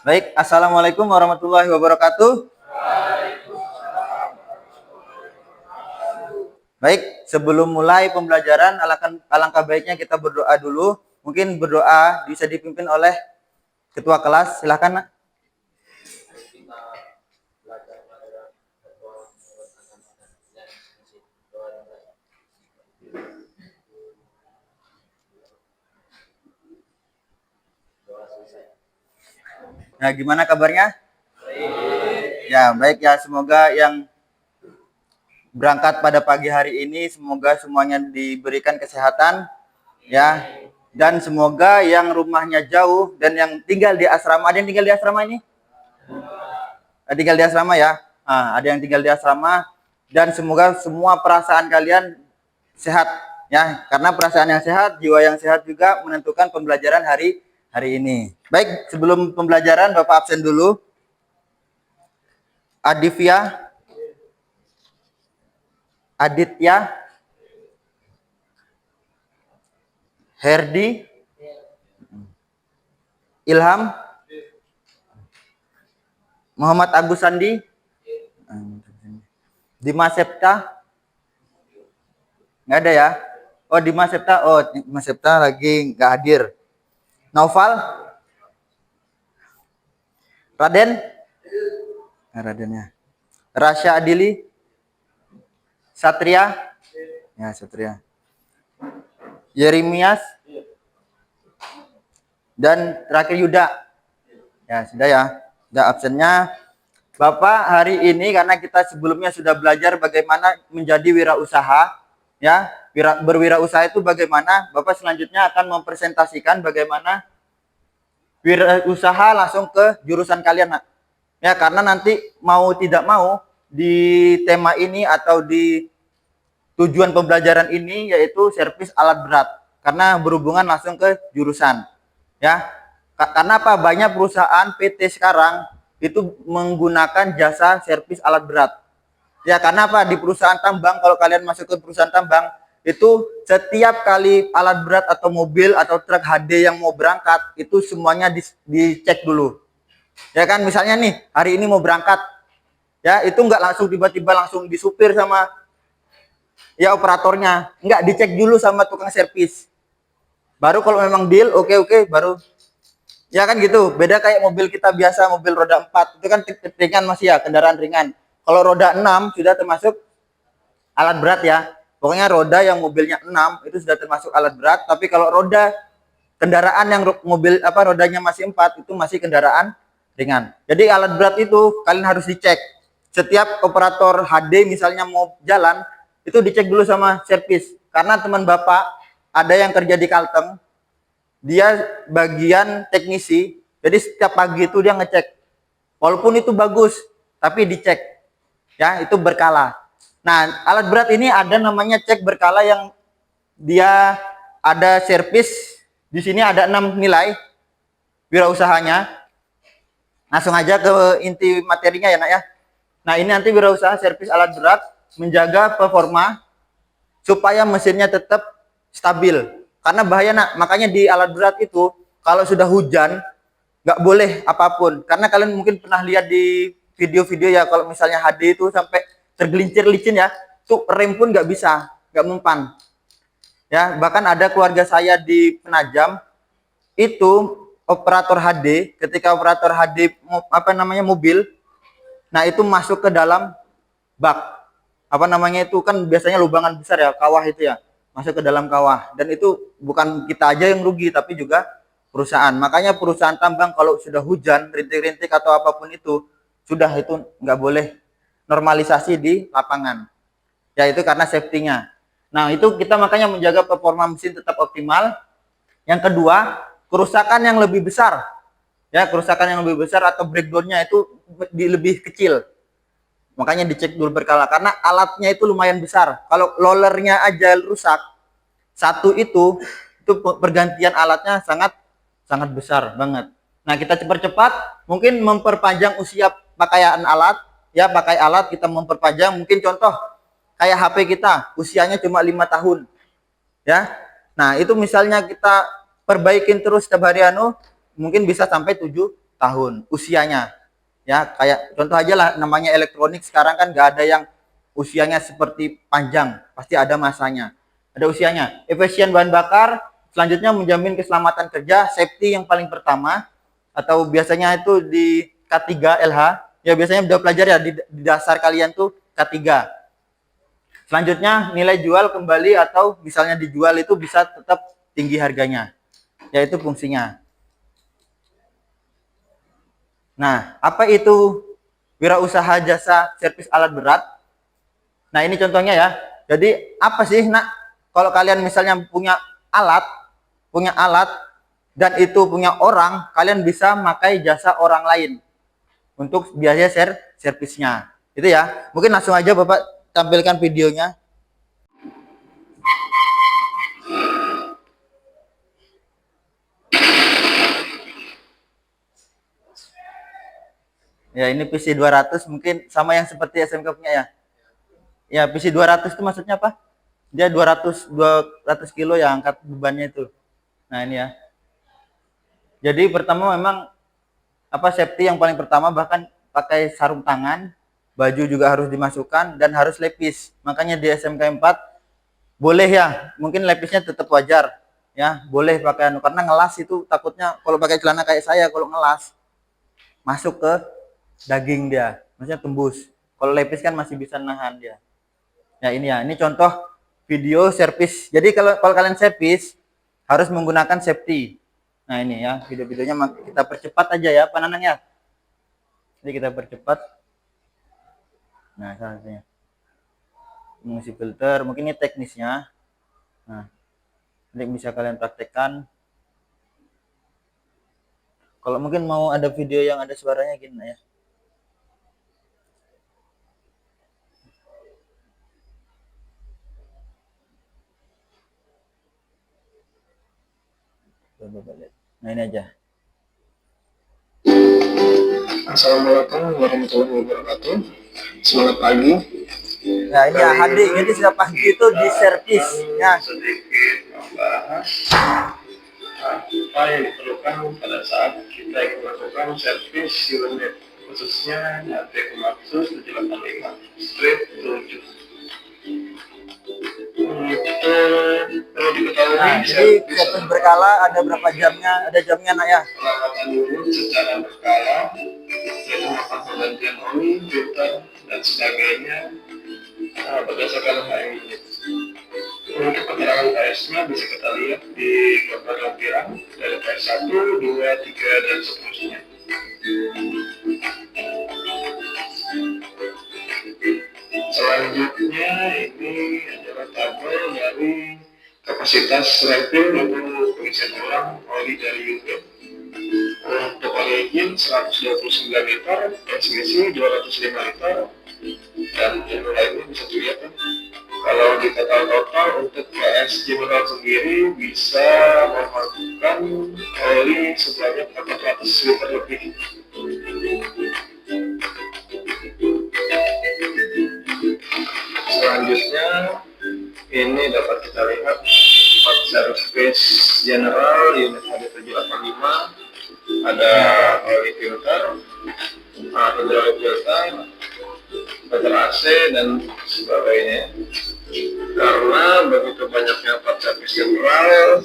Baik, Assalamualaikum warahmatullahi wabarakatuh. Baik, sebelum mulai pembelajaran, alangkah baiknya kita berdoa dulu. Mungkin berdoa bisa dipimpin oleh ketua kelas. Silakan, Nak. Nah, gimana kabarnya? Ya, baik ya. Semoga yang berangkat pada pagi hari ini, semoga semuanya diberikan kesehatan, ya. Dan semoga yang rumahnya jauh dan yang tinggal di asrama, ada yang tinggal di asrama ini? Tinggal di asrama ya. Ada yang tinggal di asrama, dan semoga semua perasaan kalian sehat, ya. Karena perasaan yang sehat, jiwa yang sehat juga menentukan pembelajaran hari ini. Baik, sebelum pembelajaran Bapak absen dulu. Adivya, Aditya, Herdi, Ilham, Muhammad Agus Sandi, Dimas Septa, nggak ada ya? Oh, Dimas Septa lagi nggak hadir. Naufal, Raden, Radennya, Rasya Adili, Satria, ya Satria, Yeremias, dan terakhir Yuda. Ya sudah ya, sudah absennya. Bapak hari ini karena kita sebelumnya sudah belajar bagaimana menjadi wirausaha, ya. Berwirausaha itu bagaimana? Bapak selanjutnya akan mempresentasikan bagaimana wirausaha langsung ke jurusan kalian, Nak. Ya, karena nanti mau tidak mau di tema ini atau di tujuan pembelajaran ini yaitu servis alat berat, karena berhubungan langsung ke jurusan, ya. Karena apa? Banyak perusahaan PT sekarang itu menggunakan jasa servis alat berat. Ya, karena apa? Di perusahaan tambang, kalau kalian masuk ke perusahaan tambang, itu setiap kali alat berat atau mobil atau truk HD yang mau berangkat, itu semuanya dicek dulu. Ya kan, misalnya nih, hari ini mau berangkat, ya itu nggak langsung tiba-tiba langsung disupir sama ya operatornya, nggak, dicek dulu sama tukang servis. Baru kalau memang deal, oke, baru. Ya kan gitu, beda kayak mobil kita biasa, mobil roda 4, itu kan ringan masih ya, kendaraan ringan. Kalau roda 6 sudah termasuk alat berat ya. Pokoknya roda yang mobilnya 6 itu sudah termasuk alat berat, tapi kalau roda kendaraan yang mobil rodanya masih 4 itu masih kendaraan ringan. Jadi alat berat itu kalian harus dicek. Setiap operator HD misalnya mau jalan, itu dicek dulu sama servis. Karena teman Bapak ada yang kerja di Kalteng, dia bagian teknisi, jadi setiap pagi itu dia ngecek. Walaupun itu bagus, tapi dicek. Ya, itu berkala. Nah, alat berat ini ada namanya cek berkala yang dia ada servis. Di sini ada 6 nilai wirausahanya. Langsung aja ke inti materinya ya, Nak ya. Nah, ini nanti wirausaha servis alat berat menjaga performa supaya mesinnya tetap stabil. Karena bahaya, Nak. Makanya di alat berat itu kalau sudah hujan nggak boleh apapun. Karena kalian mungkin pernah lihat di video-video ya, kalau misalnya HD itu sampai tergelincir licin ya, tuh rem pun nggak bisa, nggak mempan. Ya, bahkan ada keluarga saya di Penajam itu operator HD, ketika operator HD mobil, nah itu masuk ke dalam bak, itu kan biasanya lubangan besar ya, kawah itu ya, masuk ke dalam kawah, dan itu bukan kita aja yang rugi tapi juga perusahaan. Makanya perusahaan tambang kalau sudah hujan, rintik-rintik atau apapun itu, sudah itu nggak boleh normalisasi di lapangan. Ya itu karena safety-nya. Nah itu kita makanya menjaga performa mesin tetap optimal. Yang kedua, kerusakan yang lebih besar. Ya, kerusakan yang lebih besar atau breakdown-nya itu lebih kecil. Makanya dicek dulu berkala karena alatnya itu lumayan besar. Kalau rollernya aja rusak, satu itu pergantian alatnya sangat besar banget. Nah, kita cepat-cepat mungkin memperpanjang usia pakaian alat, ya pakai alat kita memperpanjang, mungkin contoh kayak HP kita usianya cuma 5 tahun. Ya. Nah, itu misalnya kita perbaikin terus setiap hari mungkin bisa sampai 7 tahun usianya. Ya, kayak contoh aja lah, namanya elektronik sekarang kan nggak ada yang usianya seperti panjang, pasti ada masanya, ada usianya. Efisien bahan bakar, selanjutnya menjamin keselamatan kerja, safety yang paling pertama, atau biasanya itu di K3 LH. Ya biasanya udah pelajar ya di dasar kalian tuh K3. Selanjutnya nilai jual kembali atau misalnya dijual itu bisa tetap tinggi harganya, yaitu fungsinya. Nah, apa itu wirausaha jasa servis alat berat? Nah, ini contohnya ya. Jadi, apa sih, Nak? Kalau kalian misalnya punya alat dan itu punya orang, kalian bisa pakai jasa orang lain untuk biaya servisnya. Itu ya. Mungkin langsung aja Bapak tampilkan videonya. Ya, ini PC 200 mungkin sama yang seperti SMK punya ya. Ya, PC 200 itu maksudnya apa? Dia 200 kilo yang angkat bebannya itu. Nah, ini ya. Jadi pertama memang apa safety yang paling pertama, bahkan pakai sarung tangan, baju juga harus dimasukkan dan harus lepis. Makanya di SMK 4 boleh ya, mungkin lepisnya tetap wajar ya, boleh pakai karena ngelas itu takutnya kalau pakai celana kayak saya, kalau ngelas masuk ke daging dia, maksudnya tembus. Kalau lepis kan masih bisa nahan dia. Ya ini ya, ini contoh video servis. Jadi kalau kalian servis harus menggunakan safety. Nah ini ya, video-videonya kita percepat aja ya, penanannya. Jadi kita percepat. Nah, salah satunya mengisi filter, mungkin ini teknisnya. Nah, ini bisa kalian praktekkan. Kalau mungkin mau ada video yang ada suaranya gini ya. Nah ini aja. Assalamualaikum warahmatullahi wabarakatuh. Semangat pagi. Nah ini ya HD, jadi setiap pagi itu di servis ya. Sedikit membahas apa yang diperlukan pada saat kita ingin melakukan servis unit, khususnya HP Komatsu 785 strip 7. Nah, jadi servis berkala ada berapa jamnya? Ada jamnya nak ya? Perawatan unit secara berkala, yaitu melakukan penggantian oli, filter, dan sebagainya berdasarkan HMI. Untuk keterangan KS-nya bisa kita lihat di gambar lampiran dari KS 1, 2, 3, dan seterusnya. Selanjutnya ini adalah tabel dari kapasitas refill untuk pengisian ulang oli dari unit. Untuk oli engine 129 liter, transmisi 205 liter, dan yang lainnya bisa dilihat kan. Kalau di total untuk PS General sendiri bisa memakan oli sebanyak 400 liter lebih. Selanjutnya ini dapat kita lihat part servis general unit HD785, ada oli filter, hydraulic filter, filter AC, dan sebagainya. Karena begitu banyaknya part servis general,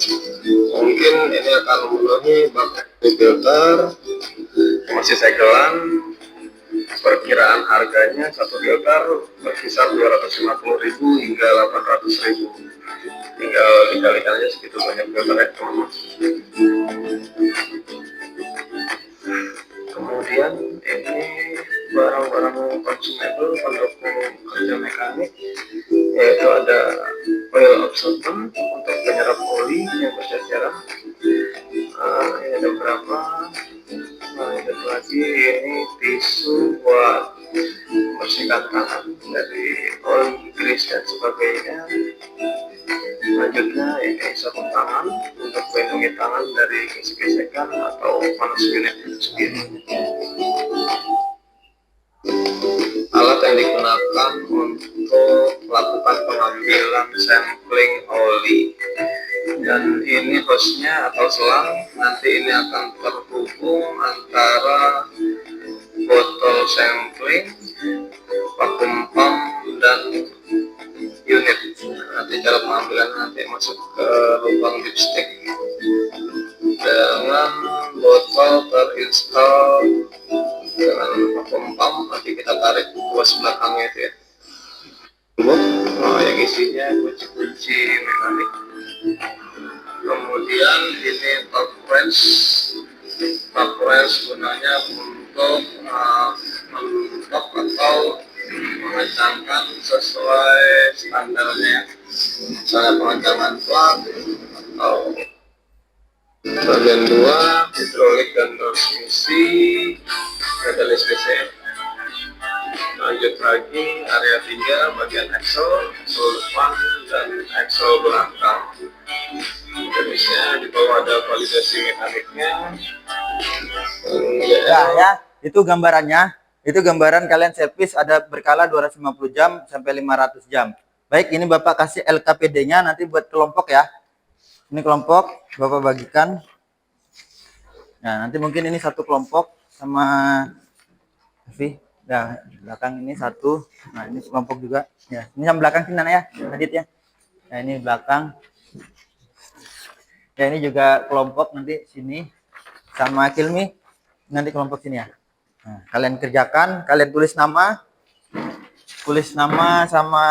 mungkin ini akan memenuhi bak filter, masih segelan. Perkiraan harganya satu filter berkisar 250.000 hingga 800.000. Tinggal dikalikan aja segitu banyak filter ya teman-teman. Kemudian ini barang-barang consumable pendukung kerja mekanik, yaitu ada oil absorbent untuk penyerap oli yang berceceran. Ini ada berapa? Ada lagi ini tisu buat membersihkan tangan dari oli, grease, dan sebagainya. Selanjutnya ini sarung tangan untuk melindungi tangan dari gesek-gesekan atau panas unit itu sendiri. Alat yang digunakan untuk melakukan pengambilan sampling oli. Dan ini hostnya atau selang, nanti ini akan terhubung antara botol sampling, vacuum pump, dan unit. Nanti cara pengambilan nanti masuk ke lubang dipstick dengan botol terinstall dengan vacuum pump. Nanti kita tarik kuas belakangnya itu ya. Nah, yang isinya kunci-kunci mekanik. Kemudian ini top wrench gunanya untuk mentok atau mengencangkan sesuai standarnya, misalnya pengencangan plat atau bagian 2 hidrolik dan transmisi ada listnya. Lanjut lagi area 3 bagian axle depan dan axle belakang. Jenisnya di bawah ada validasi mekaniknya. Ya, itu gambarannya. Itu gambaran kalian servis ada berkala 250 jam sampai 500 jam. Baik, ini Bapak kasih LKPD-nya nanti buat kelompok ya. Ini kelompok Bapak bagikan. Nah, nanti mungkin ini satu kelompok sama Nah, belakang ini satu. Nah, ini kelompok juga. Ya, ini yang belakang sini ya, Adit ya. Nah, ini belakang. Ya, ini juga kelompok nanti sini sama Kilmi. Nanti kelompok sini ya. Nah, kalian kerjakan, kalian tulis nama sama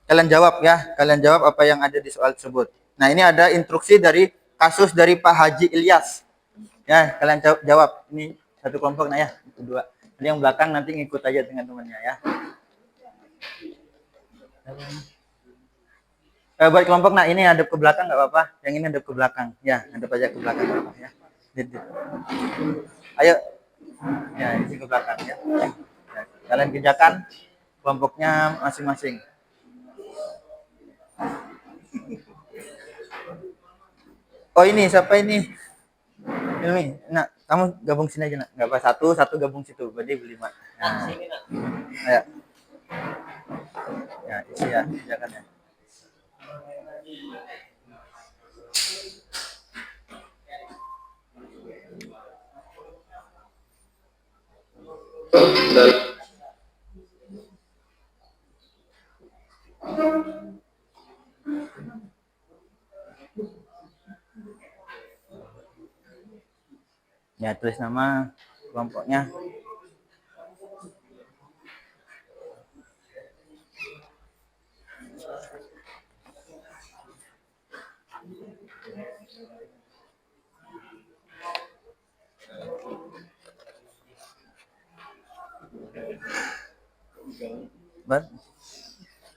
kalian jawab ya. Kalian jawab apa yang ada di soal tersebut. Nah, ini ada instruksi dari kasus dari Pak Haji Ilyas. Ya, kalian jawab. Ini satu kelompok nah ya, itu dua. Jadi yang belakang nanti ngikut aja dengan temannya ya. Buat kelompok nah ini hadap ke belakang nggak apa-apa. Yang ini hadap ke belakang. Ya, hadap aja ke belakang apa ya. Ayo. Ya, ini ke belakang ya. Ya, kalian kerjakan kelompoknya masing-masing. Oh ini siapa ini? Ini, nah kamu gabung sini aja nak. Nggak apa satu gabung situ. Berarti 5. Nah, ayo. Ya isi ya, kerjakan ya. Ya, tulis nama kelompoknya.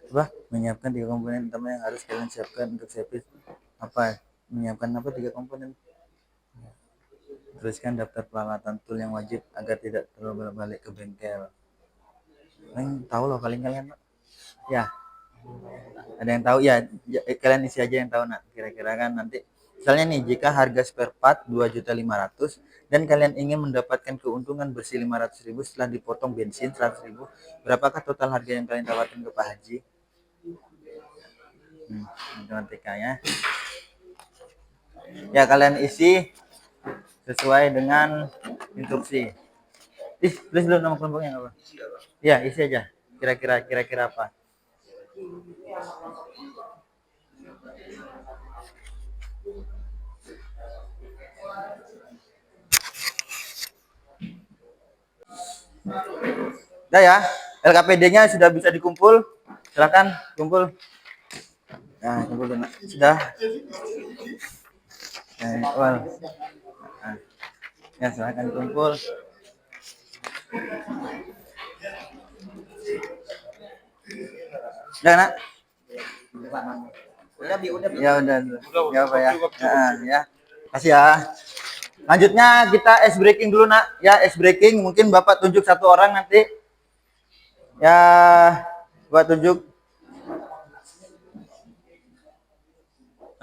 Coba menyiapkan 3 komponen utama yang harus kalian siapkan untuk servis. Apa? Menyiapkan apa 3 komponen? Tuliskan daftar peralatan tool yang wajib agar tidak terlalu balik ke bengkel. Kalian tahu loh paling kalian. Ya. Ada yang tahu ya, kalian isi aja yang tahu nak. Kira-kira kan nanti misalnya nih jika harga spare part 2.500.000 dan kalian ingin mendapatkan keuntungan bersih 500.000 setelah dipotong bensin 100.000, berapakah total harga yang kalian tawarkan ke Pak Haji? Matematikanya. Ya kalian isi sesuai dengan instruksi. Tulis dulu nama kelompoknya apa? Ya isi aja. Kira-kira apa? Udah ya, LKPD-nya sudah bisa dikumpul. Silakan kumpul. Nah, kumpul dulu. Sudah. Nah, ya, silakan kumpul. Udah, nak? Ya udah. Ya apa ya? Ya. Kasih ya. Lanjutnya kita ice breaking dulu nak. Ya ice breaking mungkin Bapak tunjuk satu orang nanti. Ya Bapak tunjuk.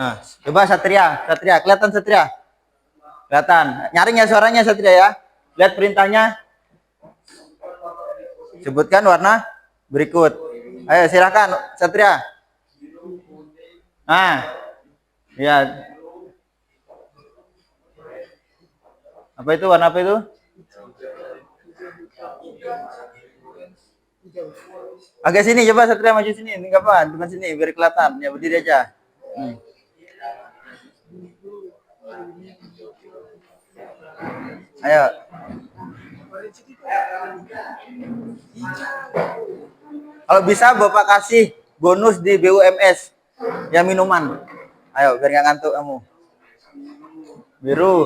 Nah, coba Satria, kelihatan Satria? Kelihatan. Nyaring ya suaranya Satria ya. Lihat perintahnya. Sebutkan warna berikut. Ayo silakan Satria. Nah. Ya. Apa itu? Warna apa itu? Agak sini coba Satria, maju sini. Ini enggak apa? Depan sini biar kelihatan. Ya berdiri aja. Ayo. Kalau bisa Bapak kasih bonus di BUMS ya minuman. Ayo biar nggak ngantuk kamu. Biru.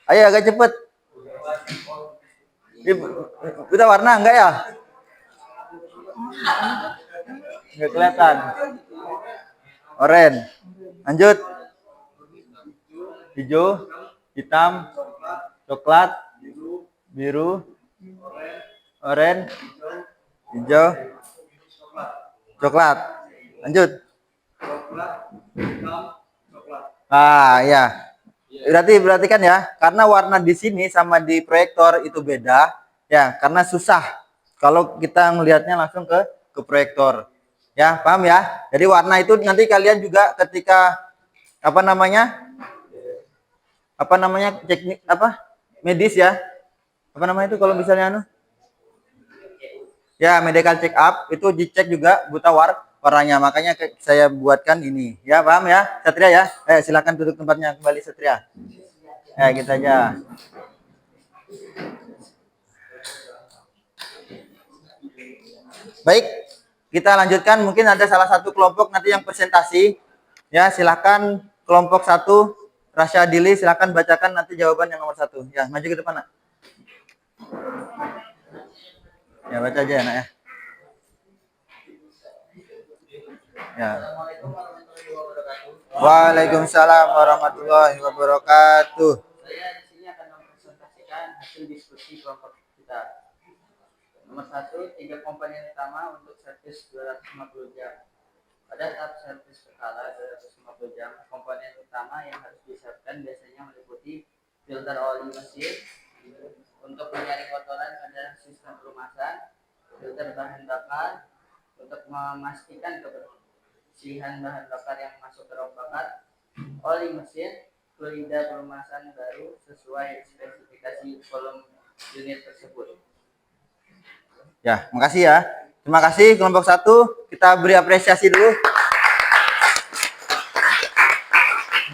Ayo agak cepet. Udah warna enggak ya? Enggak kelihatan. Oranye. Lanjut. Hijau, hitam, coklat, biru, oranye, hijau, coklat. Lanjut. Ah, ya. Berarti kan ya, karena warna di sini sama di proyektor itu beda, ya, karena susah kalau kita melihatnya langsung ke proyektor. Ya, paham ya? Jadi warna itu nanti kalian juga ketika apa namanya? Teknik medis ya. Apa namanya itu kalau misalnya ya, medical check up itu dicek juga buta warnanya. Makanya saya buatkan ini. Ya, paham ya? Satria ya. Silakan duduk tempatnya kembali Satria. Ya, kita aja. Baik, kita lanjutkan. Mungkin ada salah satu kelompok nanti yang presentasi. Ya, silakan kelompok 1, Rasya Adili, silakan bacakan nanti jawaban yang nomor 1. Ya, maju ke depan, Nak. Ya, baca aja ya, Nak ya. Ya. Waalaikumsalam warahmatullahi wabarakatuh. Saya di sini akan mempresentasikan hasil diskusi kelompok kita. Nomor 1, 3 komponen utama untuk servis 250 jam. Pada tahap servis berkala 250 jam, komponen utama yang harus disiapkan biasanya meliputi filter oli mesin untuk menyaring kotoran pada sistem pelumasan, filter bahan bakar untuk memastikan kebersihan bahan bakar yang masuk ke ruang bakar, oli mesin, fluida pelumasan baru sesuai spesifikasi volume unit tersebut. Ya, makasih ya. Terima kasih kelompok 1. Kita beri apresiasi dulu.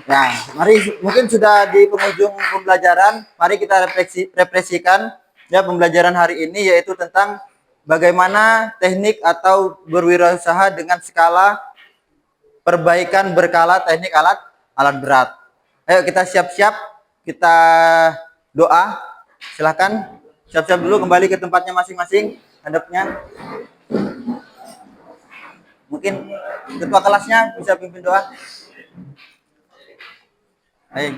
Nah, mari mungkin sudah di penghujung pembelajaran. Mari kita refleksikan ya pembelajaran hari ini, yaitu tentang bagaimana teknik atau berwirausaha dengan skala perbaikan berkala teknik alat berat. Ayo kita siap-siap, kita doa. Silakan siap-siap dulu, kembali ke tempatnya masing-masing. Hadapnya. Mungkin ketua kelasnya bisa pimpin doa. Ayo.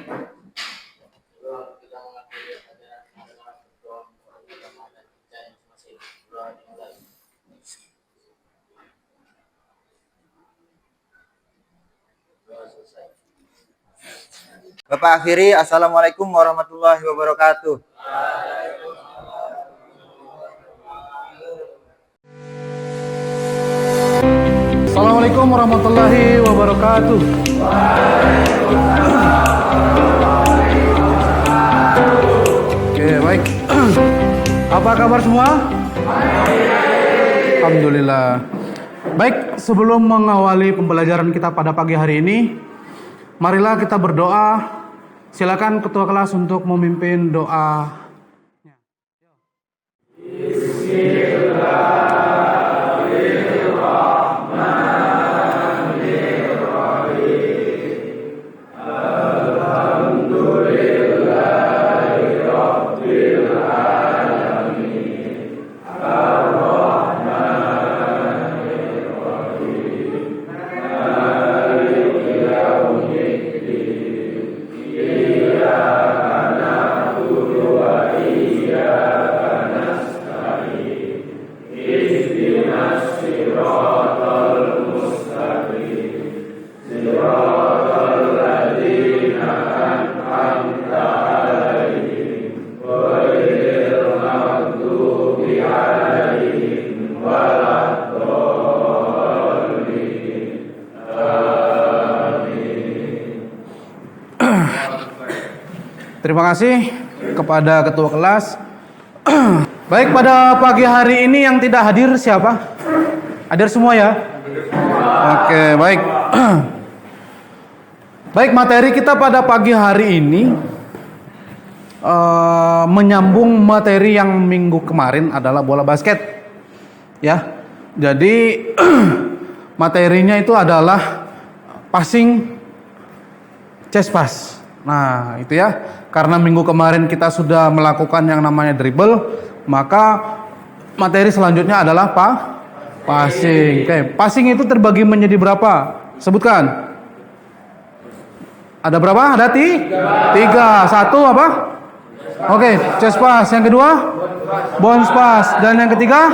Bapak akhiri, assalamualaikum warahmatullahi wabarakatuh. Assalamualaikum warahmatullahi wabarakatuh. Oke, baik. Apa kabar semua? Alhamdulillah. Baik, sebelum mengawali pembelajaran kita pada pagi hari ini, marilah kita berdoa. Silakan ketua kelas untuk memimpin doa. Bismillah. Terima kasih kepada ketua kelas. Baik, pada pagi hari ini yang tidak hadir siapa? Hadir semua ya? Oke, baik. Baik, materi kita pada pagi hari ini menyambung materi yang minggu kemarin adalah bola basket. Ya. Jadi materinya itu adalah passing chest pass. Nah, itu ya. Karena minggu kemarin kita sudah melakukan yang namanya dribble, maka materi selanjutnya adalah passing. Oke, passing itu terbagi menjadi berapa? Sebutkan. Ada berapa? Ada tiga. Satu apa? Oke, chest pass. Yang kedua, bounce pass. Dan yang ketiga,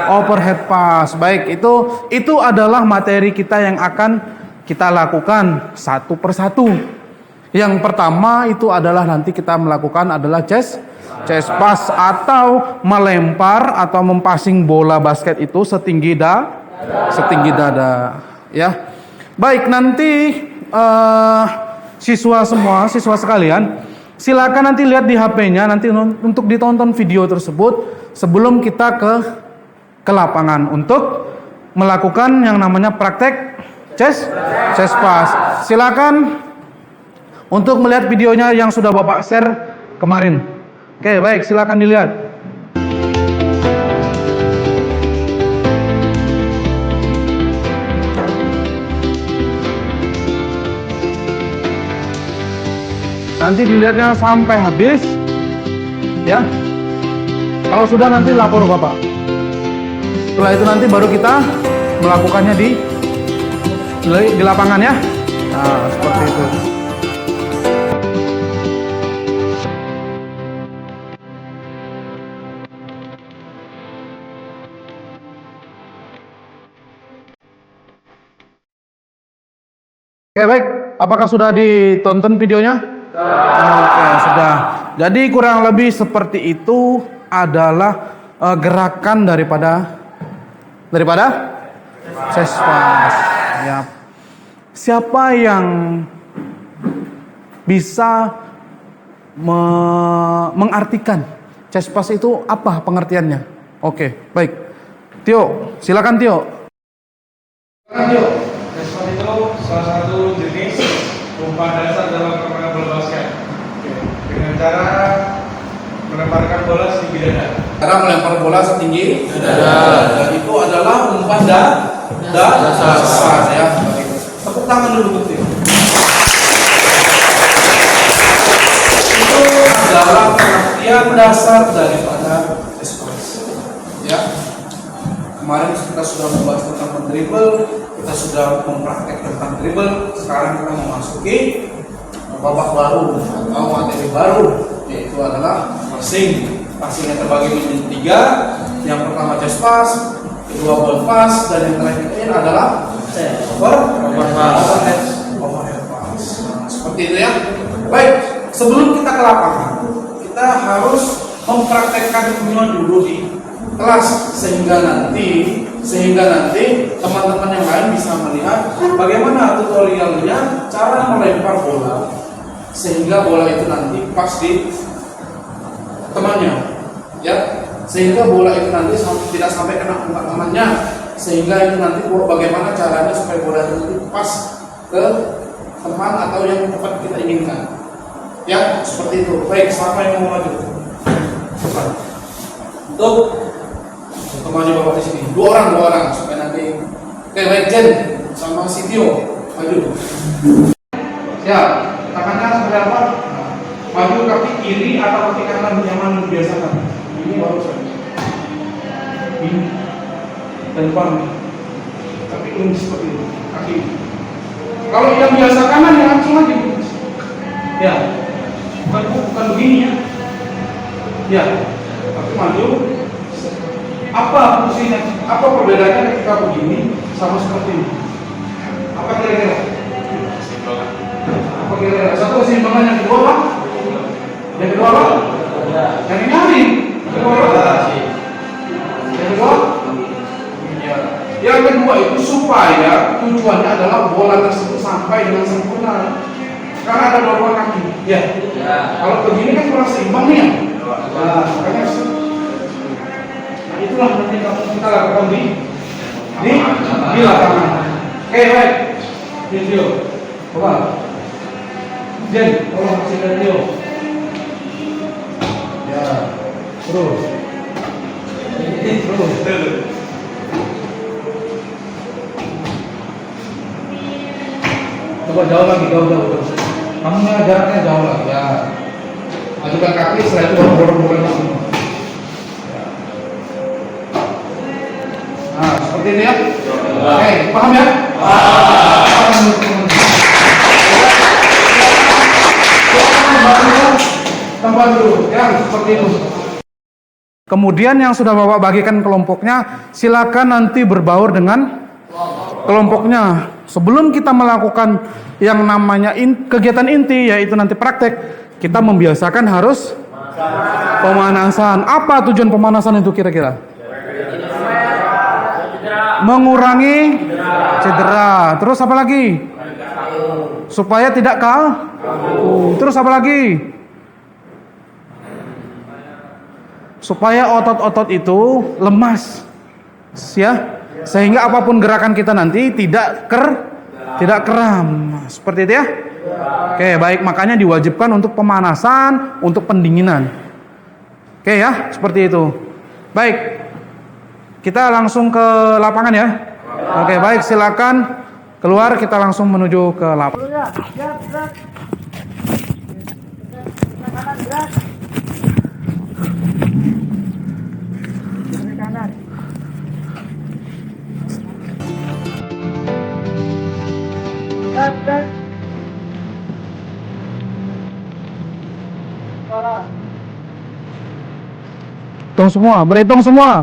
overhead pass. Baik, itu adalah materi kita yang akan kita lakukan satu persatu. Yang pertama itu adalah nanti kita melakukan adalah chest pass atau melempar atau mempassing bola basket itu setinggi dada, ya. Baik, nanti siswa sekalian, silakan nanti lihat di HP-nya nanti untuk ditonton video tersebut sebelum kita ke lapangan untuk melakukan yang namanya praktek chest pass. Silakan untuk melihat videonya yang sudah Bapak share kemarin. Oke, baik, silakan dilihat. Nanti dilihatnya sampai habis, ya. Kalau sudah nanti lapor Bapak. Setelah itu nanti baru kita melakukannya di lapangan ya. Nah, seperti itu. Oke, baik. Apakah sudah ditonton videonya? Oke, sudah. Jadi kurang lebih seperti itu adalah gerakan daripada chest pass. Ya. Siapa yang bisa mengartikan chest pass itu apa pengertiannya? Oke, baik. Tio, silakan Tio. Chest pass itu salah satu jenis umpan dasar dalam permainan bola basket. Dengan cara melemparkan bola setinggi dada. Cara melempar bola setinggi dada. Dan itu adalah umpan dasar ya. Tepuk tangan dulu Tio. Itu adalah pengertian dasar daripada chest pass. Ya. Kemarin kita sudah membahas tentang dribble, kita sudah mempraktek tentang dribble. Sekarang kita memasuki babak baru atau materi baru, yaitu adalah passing. Passingnya terbagi menjadi tiga. Yang pertama chest pass, kedua ball pass, dan yang terakhir adalah overhead pass. Nah, seperti itu ya. Baik, sebelum kita ke lapangan, kita harus mempraktekkan dulu di kelas sehingga nanti teman-teman yang lain bisa melihat bagaimana tutorialnya cara melempar bola sehingga bola itu nanti pas di temannya, ya, sehingga bola itu nanti tidak sampai kena muka temannya, sehingga itu nanti bagaimana caranya supaya bola itu nanti pas ke teman atau yang tempat kita inginkan, ya, seperti itu. Baik, siapa yang mau maju? Untuk maju Bapak di sini. Dua orang supaya nanti Legend sama Sitio maju. Siap. Tangannya seperti apa? Maju kaki kiri atau kaki kanan yang mana dibiasakan? Ini baru saja. Ini dan depan. Tapi ini seperti itu. Kaki. Kalau yang biasa kanan ya langsung aja. Ya. Bukan begini ya. Ya. Tapi maju. Apa fungsinya? Apa perbedaannya ketika begini sama seperti ini? Apa kira-kira? Apa kira-kira? Satu keseimbangan, yang kedua apa? Yang kedua apa? Yang nyari. Yang kedua apa? Yang kedua? Yang kedua itu supaya tujuannya adalah bola tersebut sampai dengan sempurna. Karena ada dua kaki. Ya. Kalau begini kan kurang seimbang nih. Nah, makanya itulah nanti kita lakukan di lapangan. Oke, baik. Video. Coba. Jen, tolong kasih video. Ya, terus. Terus. Coba jauh lagi, jauh. Kamu jaraknya jauh lagi ya. Majukan kaki, setelah itu dorong-dorong lagi. Ya. Nah, seperti ini ya. Oke, paham ya? Tempat dulu, ya seperti itu. Kemudian yang sudah Bapak bagikan kelompoknya, silakan nanti berbaur dengan kelompoknya. Sebelum kita melakukan yang namanya kegiatan inti, yaitu nanti praktek, kita membiasakan harus pemanasan. Apa tujuan pemanasan itu kira-kira? Mengurangi cedera. Terus apa lagi? Supaya tidak kaku. Terus apa lagi? Supaya otot-otot itu lemas, ya, sehingga apapun gerakan kita nanti tidak kram. Seperti itu ya. Oke, baik, makanya diwajibkan untuk pemanasan, untuk pendinginan. Oke ya, seperti itu. Baik, kita langsung ke lapangan ya. Oke, baik, silakan keluar, kita langsung menuju ke lapangan. Hitung semua, berhitung semua.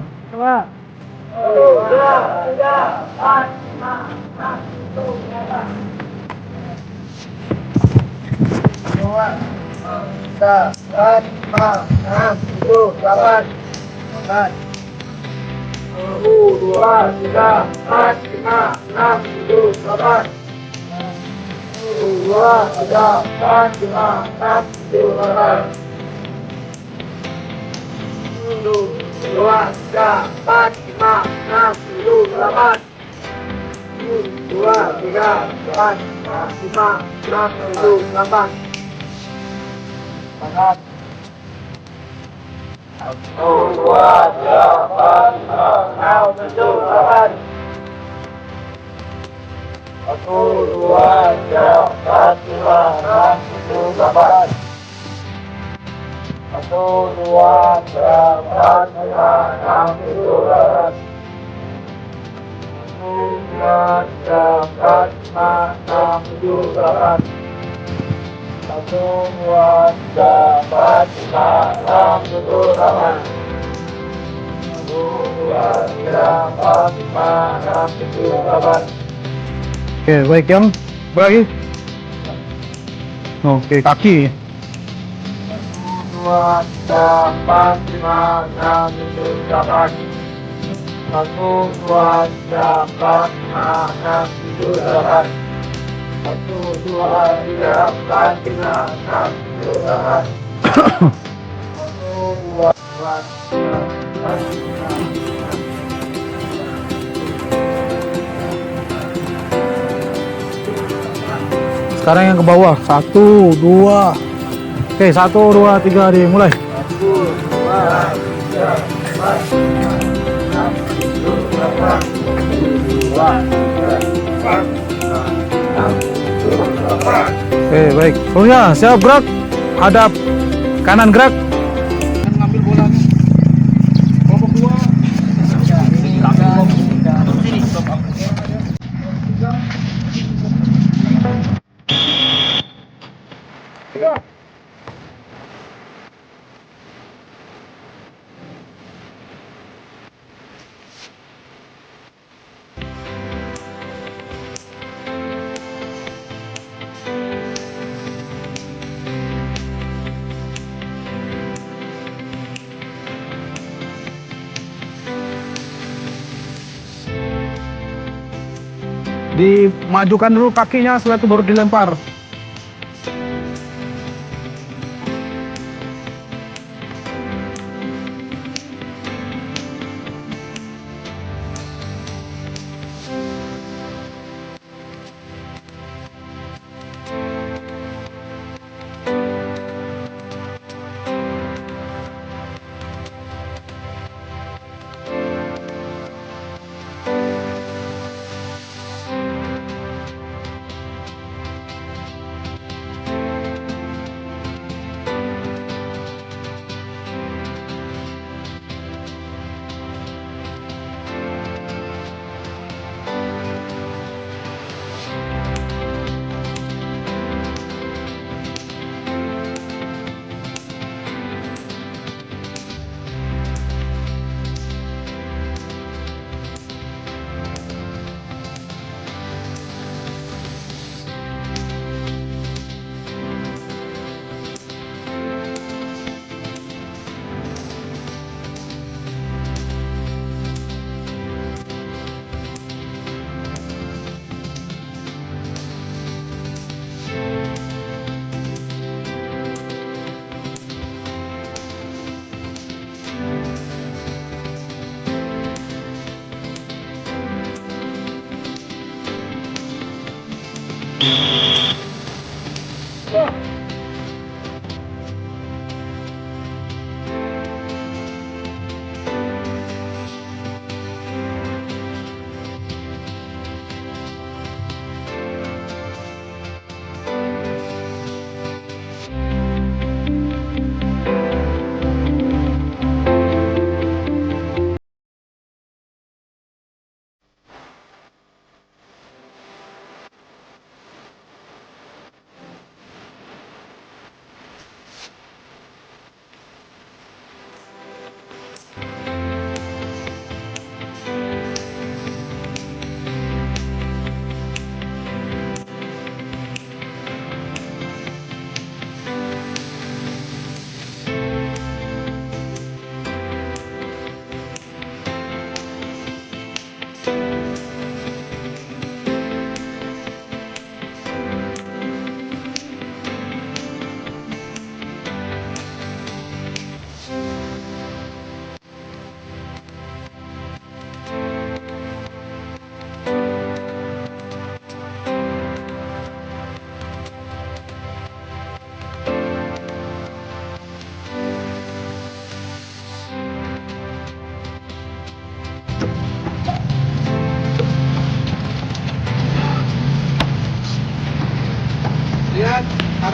Oke, baik, yang lagi. Oke, kaki. 2, 3, 4, 5, 6, 7, 8. 1, 2, 3, 4, 5, 6, 7, 8. 1, 2, 3, 4, 5, 6, 7, 8. 1, 2, 3, 4, 5. Sekarang yang ke bawah, 1, 2. Oke, 1, 2, 3, dimulai. 1, 2, 3, 4, 5, 6, 7, 8. 1, 2, 3, 4, 5, 6, 7, 8. Oke, baik. Semuanya siap, gerak. Hadap kanan, gerak. Ngambil bolanya. Kelompok 2. Dimajukan dulu kakinya, setelah itu baru dilempar.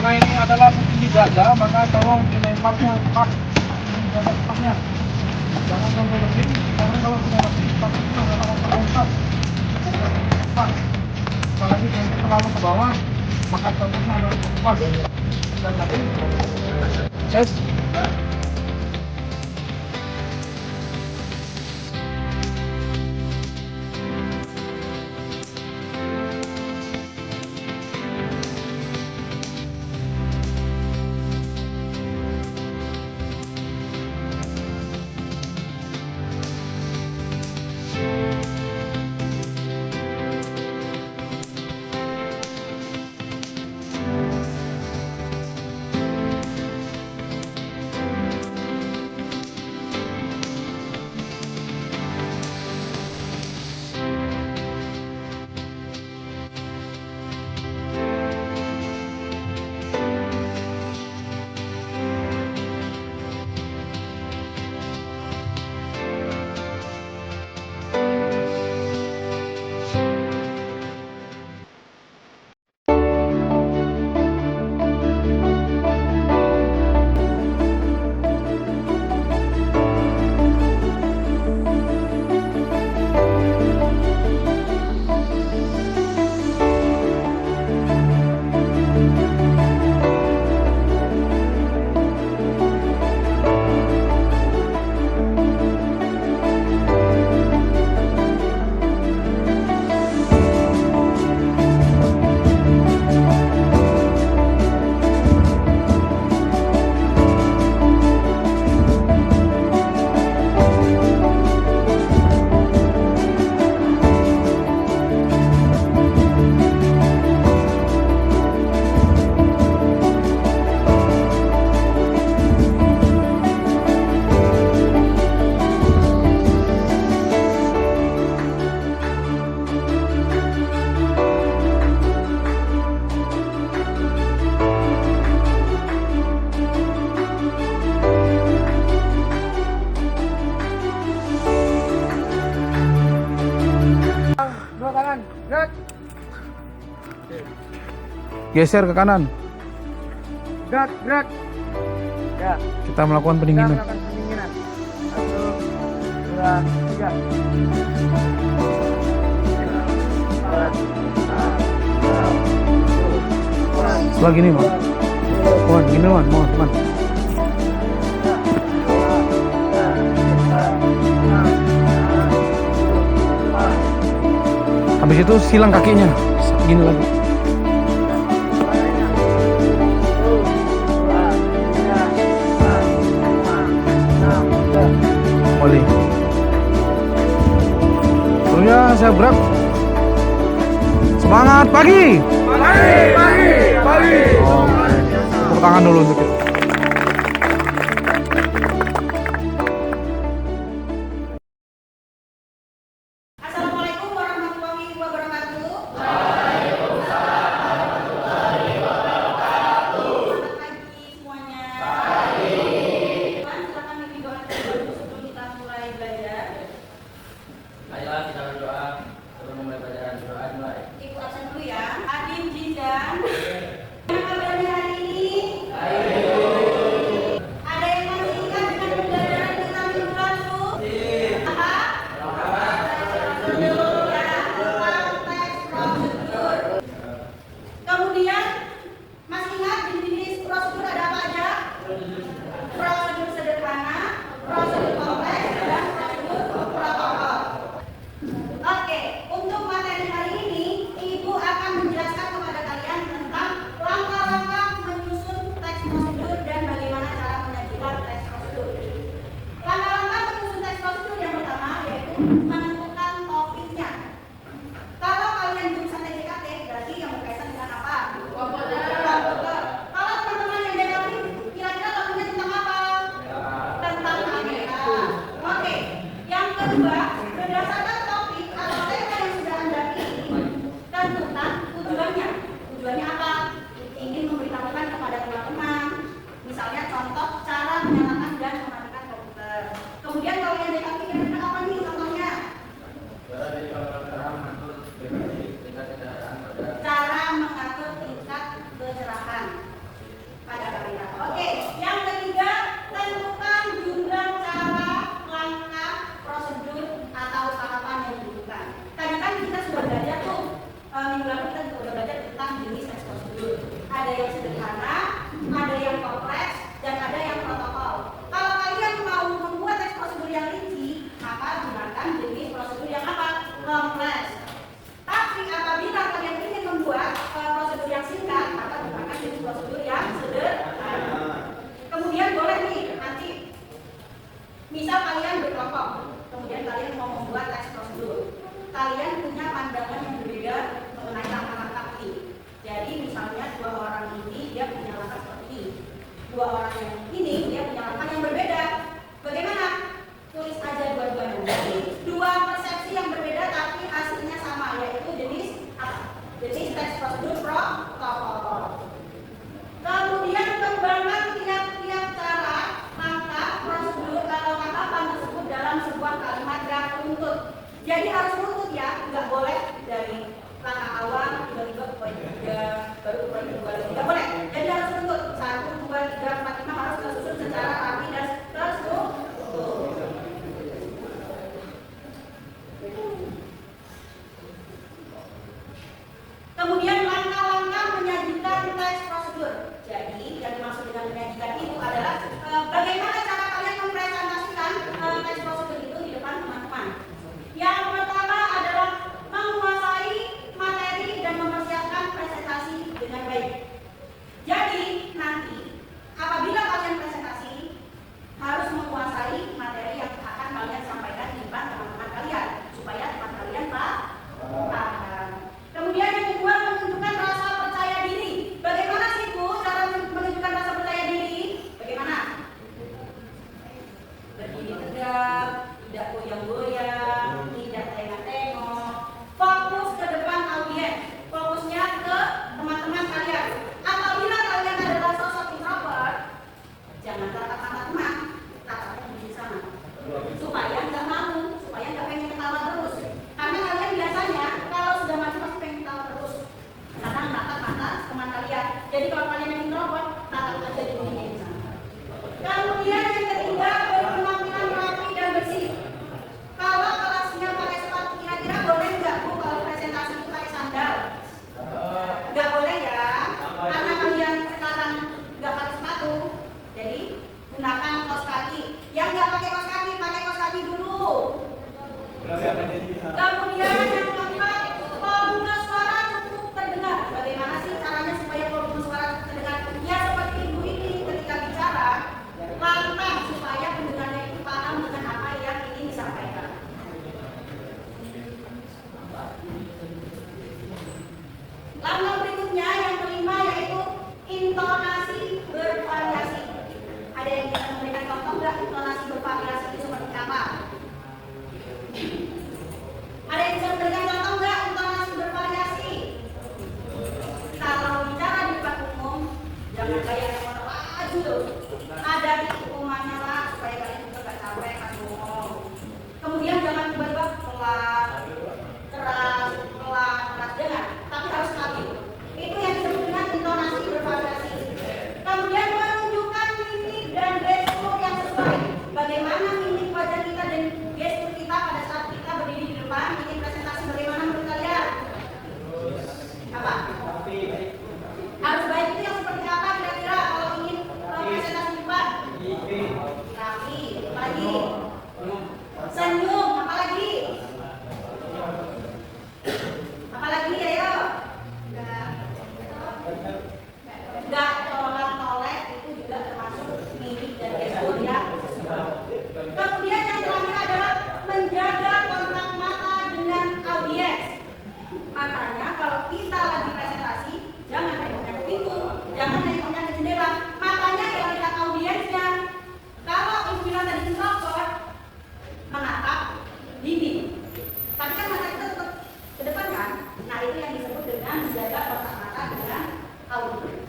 Karena ini adalah tinggi dada, maka tolong dilemparnya pas di dada tengahnya. Jangan sampai lebih, karena kalau sudah lebih, pasti itu adalah lompat. Pas. Apalagi nanti terlalu ke bawah, maka tentunya adalah pas. Dan tadi, yes. Geser ke kanan. Gerak. Ya, Kita melakukan pendinginan. melakukan pendinginan. 1, 2, 3. Setelah gini, Bang. Mohon, gini, Bang. Mohon, Bang. Habis itu silang kakinya. Gini lagi. Oli. Tentunya saya berat. Semangat pagi. Pagi. Oke. Tepuk tangan dulu untuk kita. Assalamualaikum warahmatullahi wabarakatuh. Selamat pagi semuanya. Silakan bimbing doa dulu sebelum kita mulai belajar. Ayolah kita berdoa sebelum memulai pelajaran. Doa dimulai. Ibu absen dulu ya. Adin Jindan. Gimana kabarnya hari ini? Ada yang masih ingat dengan pembelajaran kita minggu lalu? Apa? Teks prosedur. Kemudian masih ingat di jenis prosedur ada apa aja? Prosedur sederhana, prosedur kompleks, dan prosedur protokol. Oke, untuk materi hari ini, Ibu akan menjelaskan kepada kalian tentang langkah-langkah menyusun teks prosedur dan bagaimana cara menyajikan teks prosedur. Langkah-langkah menyusun teks prosedur yang pertama yaitu menentukan topiknya. Kalau kalian jurusan TJKT, berarti yang berkaitan dengan apa? Komputer. Kalau teman-teman yang DKV, kira-kira topiknya tentang apa? Tentang kamera. Oke. Yang kedua, berdasarkan topik atau tema yang sudah Anda pilih, tentukan tujuannya. Tujuannya apa? Ingin memberitahukan kepada teman-teman. Misalnya contoh cara menyalakan dan mematikan komputer. Kemudian kalau yang DKV kira-kira apa nih contohnya? Cara mengatur tingkat kecerahan. runtut. Jadi harus runtut ya, nggak boleh dari langkah awal tiba-tiba ke poin 3 baru ke poin 2 lagi, nggak boleh. Jadi harus runtut 1, 2, 3, 4, 5 harus tersusun secara rapi dan terstruktur. Kemudian langkah-langkah menyajikan teks prosedur. Jadi yang dimaksud dengan menyajikan itu adalah bagaimana cara kalian mempresentasikan teks prosedur itu di depan teman-teman. Yang pertama adalah menguasai materi dan mempersiapkan presentasi dengan baik. Jadi nanti apabila kalian presentasi harus menguasai materi yang akan kalian sampaikan di depan teman-teman kalian supaya teman kalian paham. Kemudian yang kedua, menunjukkan rasa percaya diri. Bagaimana sih Bu cara menunjukkan rasa percaya diri? Bagaimana? Berdiri tegak, tidak goyang-goyang, tidak tengok-tengok, fokus ke depan audiens, fokusnya ke teman-teman kalian. Apabila kalian adalah sosok introvert, jangan tatap mata teman, tatapnya di sana, supaya nggak malu, supaya nggak pengen ketawa terus. Karena kalian biasanya kalau sudah maju pasti pengen ketawa terus, karena tatap mata teman kalian. Jadi kalau kalian yang introvert, tatap aja di sana. Kemudian yang ketiga, berpenampilan rapi dan bersih. Kalau kelasnya pakai sepatu, kira-kira boleh nggak Bu kalau presentasi itu pakai sandal? Nggak boleh ya, karena kalian sekarang nggak pakai sepatu. Jadi gunakan kaos kaki. Yang nggak pakai kaos kaki dulu. Kemudian yang keempat, volume suara cukup terdengar. Bagaimana sih caranya supaya volume suara cukup terdengar? Ya seperti ibu ini ketika bicara, lantang supaya pendengarnya itu paham dengan apa yang ingin disampaikan. Langkah berikutnya yang kelima yaitu intonasi bervariasi. Ada yang bisa memberikan contoh nggak intonasi bervariasi itu seperti apa? Ada yang bisa memberikan contoh nggak intonasi bervariasi? Kalau bicara di depan umum, jangan kayak yang orang maju tuh. Ada tikungannya lah supaya kalian juga nggak capek pas ngomong. Kemudian jangan tiba-tiba pelan, keras, jangan. Tapi harus stabil. Itu yang disebut dengan intonasi bervariasi. Kemudian menunjukkan mimik dan gestur yang sesuai. Bagaimana mimik wajah kita dan gestur kita pada saat kita berdiri di depan bikin presentasi, bagaimana menurut kalian? Apa? Harus baik itu yang seperti apa kira-kira kalau ingin presentasi di depan? Rapi, apalagi? Senyum, apalagi? Apalagi ayo? Enggak tolak-tolek itu juga termasuk mimik dan gestur ya. Kemudian yang terakhir adalah menjaga kontak mata dengan audiens. Makanya kalau kita lagi presentasi, jangan nengok-nengok pintu, jangan nengok-nengok jendela, matanya yang lihat audiensnya. Kalau istilah tadi introvert, menatap dinding. Tapi kan mata kita tetap ke depan kan? Nah itu yang disebut dengan menjaga kontak mata dengan audiens.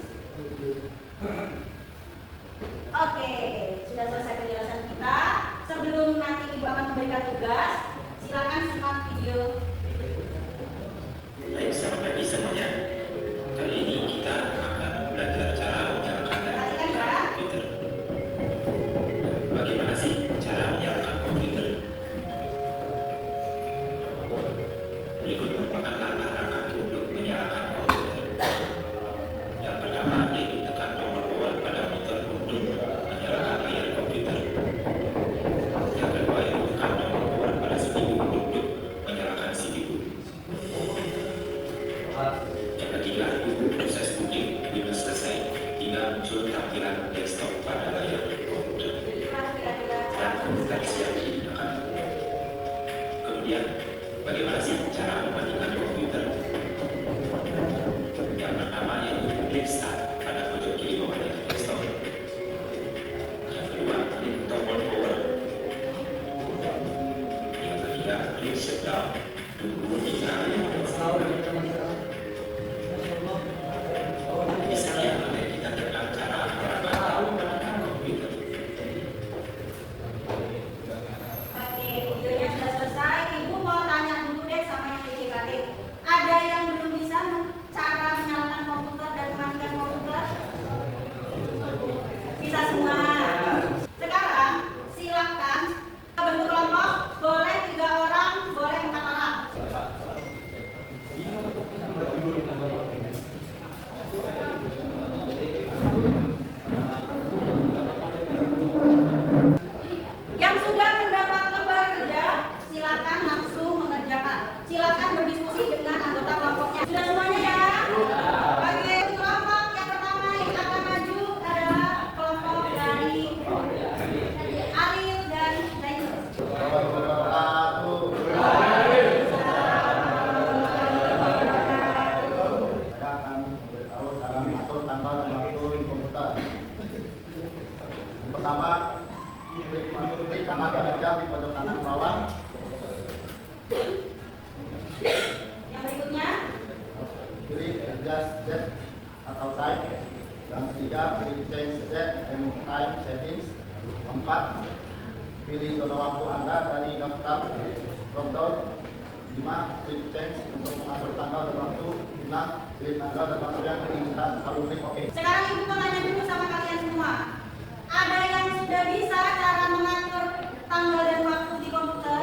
Oke, sudah selesai penjelasan kita. Sebelum nanti Ibu akan memberikan tugas, silakan simak video. Baik, selamat pagi semuanya. Kali ini kita akan belajar cara menyalakan komputer. Bagaimana sih cara menyalakan komputer? Berikut merupakan langkah-langkah untuk menyalakan komputer. Yang pertama yaitu tekan tombol power pada monitor untuk menyalakan layar komputer. Yang kedua yaitu tekan tombol power pada CPU untuk menyalakan CPU. Yang ketiga, proses booting bila selesai, tinggal muncul tampilan desktop pada layar komputer dan komputer siap digunakan. Kemudian, bagaimana sih cara mematikan komputer? Yang pertama yaitu klik start pada pojok kiri bawah layar desktop. Yang kedua, klik tombol power. Yang ketiga, klik shutdown. Tunggu hingga layar desktop. Misalnya, kita tentang cara mematikan komputer. Oke, videonya sudah selesai. Sudah semuanya ya? Oke, kelompok yang pertama yang akan maju adalah kelompok dari Ariel dan Zainul. Saya akan memberitahu cara mengatur tanggal dan waktu di komputer. Yang pertama, mengikuti tanggal dan jam di pojok kanan bawah. Yang berikutnya, Pilih adjust date atau time. Yang ketiga, pilih change date and time settings. Keempat, pilih zona waktu Anda dari daftar drop down. 5. Pilih change untuk mengatur tanggal dan waktu. 6. Pilih tanggal dan waktu yang diinginkan. Lalu klik OK. sekarang ibu mau tanya dulu sama kalian semua. Ada yang sudah bisa cara mengatur tanggal dan waktu di komputer?